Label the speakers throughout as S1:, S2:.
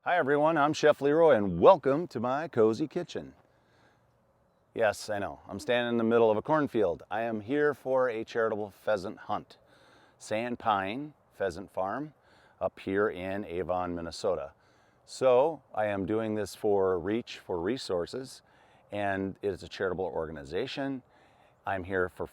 S1: Hi everyone, I'm Chef Leroy and welcome to my cozy kitchen. Yes, I know, I'm standing in the middle of a cornfield. I am here for a charitable pheasant hunt. Sand Pine Pheasant Farm up here in Avon, Minnesota. So I am doing this for Reach for Resources, and it is a charitable organization. I'm here for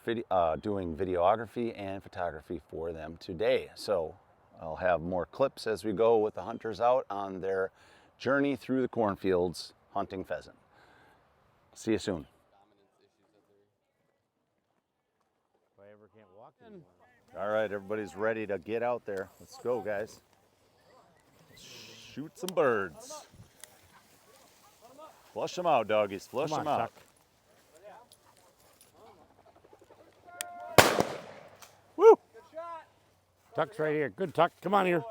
S1: doing videography and photography for them today. So I'll have more clips as we go with the hunters out on their journey through the cornfields hunting pheasant. See you soon. All right, everybody's ready to get out there. Let's go, guys. Shoot some birds. Flush them out, doggies. Flush them out. Woo!
S2: Tuck's right here. Good Tuck. Come on here.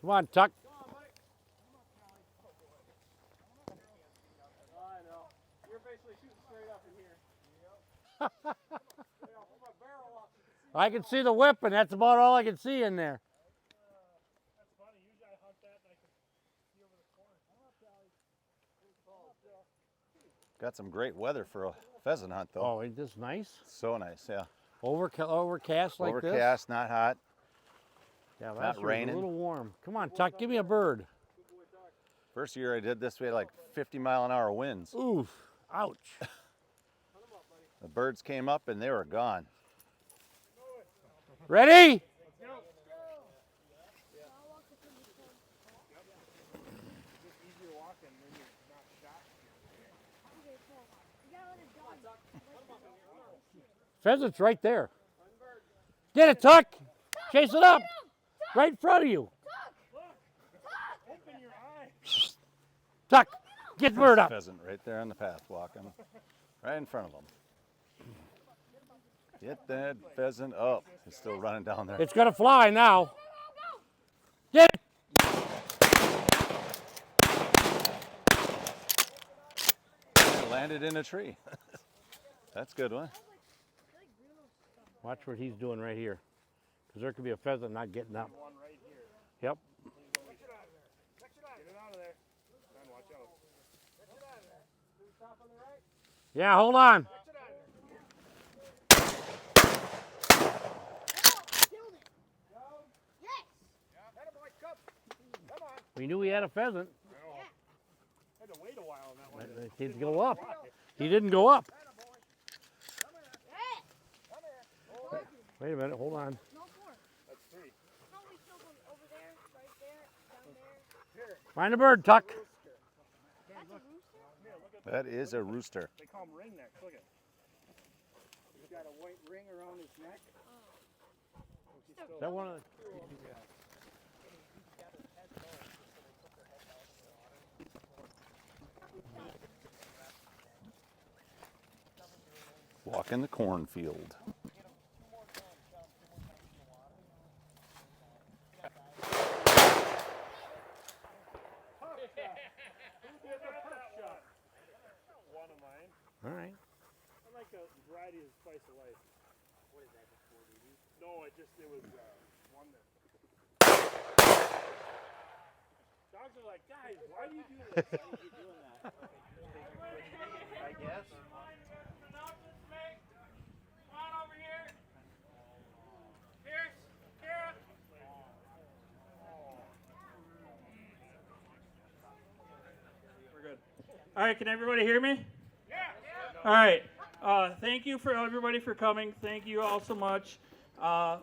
S2: Come on, Tuck. I can see the whip, and that's about all I can see in there.
S3: That's funny. Usually I hunt that and I can see over the corner.
S1: Got some great weather for a pheasant hunt, though.
S2: Oh, isn't this nice?
S1: So nice, yeah.
S2: Overcast like this?
S1: Overcast, not hot.
S2: Yeah,
S1: not raining.
S2: A little warm. Come on, Tuck, give me a bird.
S1: First year I did this, we had like 50-mile-an-hour winds.
S2: Oof, ouch.
S1: The birds came up and they were gone.
S2: Ready? Pheasant's right there. Get it, Tuck. Chase it up. Right in front of you. Tuck, get the bird up.
S1: Pheasant right there on the path walking. Right in front of them. Get that pheasant up. He's still running down there.
S2: It's going to fly now. Get it.
S1: It landed in a tree. That's a good one.
S2: Watch what he's doing right here. Because there could be a pheasant not getting up.
S3: One right here.
S2: Yep.
S3: Get it out of there. Man, watch out. Get it out of there. Do we stop on the right?
S2: Yeah, hold on. We knew he had a pheasant.
S3: Had to wait a while on that one.
S2: He didn't go up. He didn't go up. Wait a minute, hold on.
S3: That's three.
S2: Find a bird, Tuck.
S1: That is a rooster.
S3: They call him ringnecks. Look at. He's got a white ring around his neck.
S2: Is that one of the...
S1: Walk in the cornfield.
S3: One of mine.
S2: All right.
S3: I like the variety of spice of life. What is that, the 480? No, it was one that... Dogs are like, guys, why do you do this? Why are you doing that? I guess. Come on over here. Pierce, Kara. We're good. All right, can everybody hear me? Yeah. All right. Thank you for everybody for coming. Thank you all so much.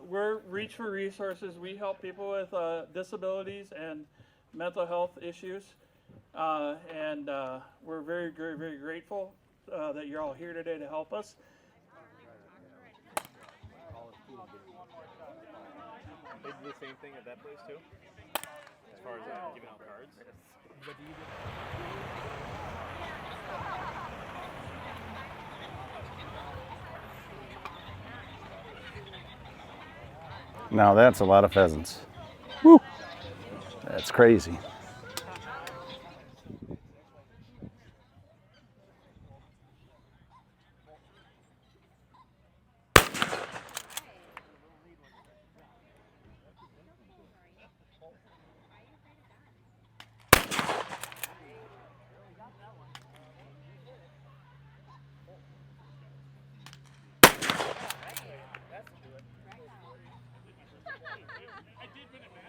S3: We're Reach for Resources. We help people with disabilities and mental health issues. And we're very, very, very grateful that you're all here today to help us.
S4: They do the same thing at that place too? As far as giving out cards? But do you
S1: Now that's a lot of pheasants. Woo! That's crazy.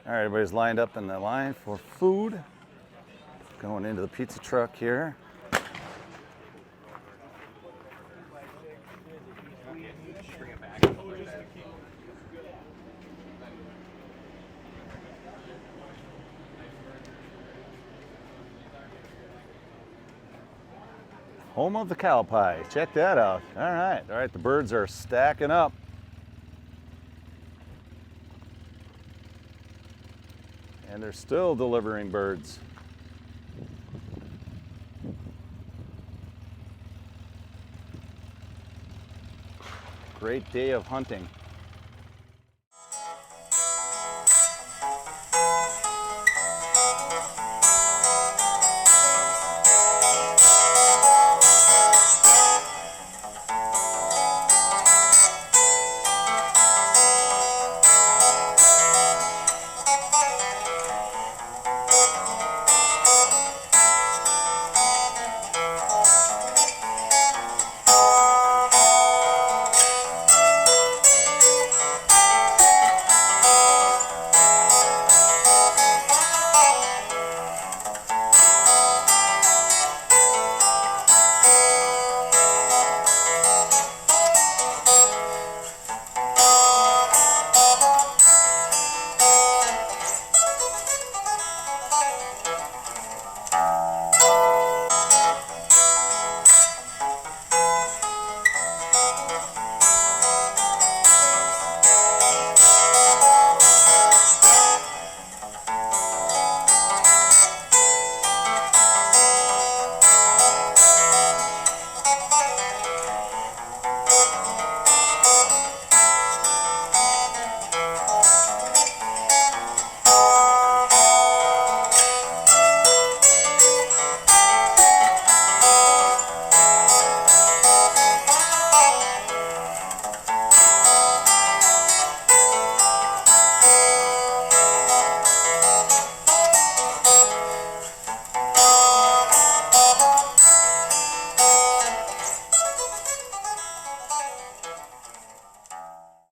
S1: All right, everybody's lined up in the line for food. Going into the pizza truck here. Home of the cow pie. Check that out. All right, the birds are stacking up. And they're still delivering birds. Great day of hunting.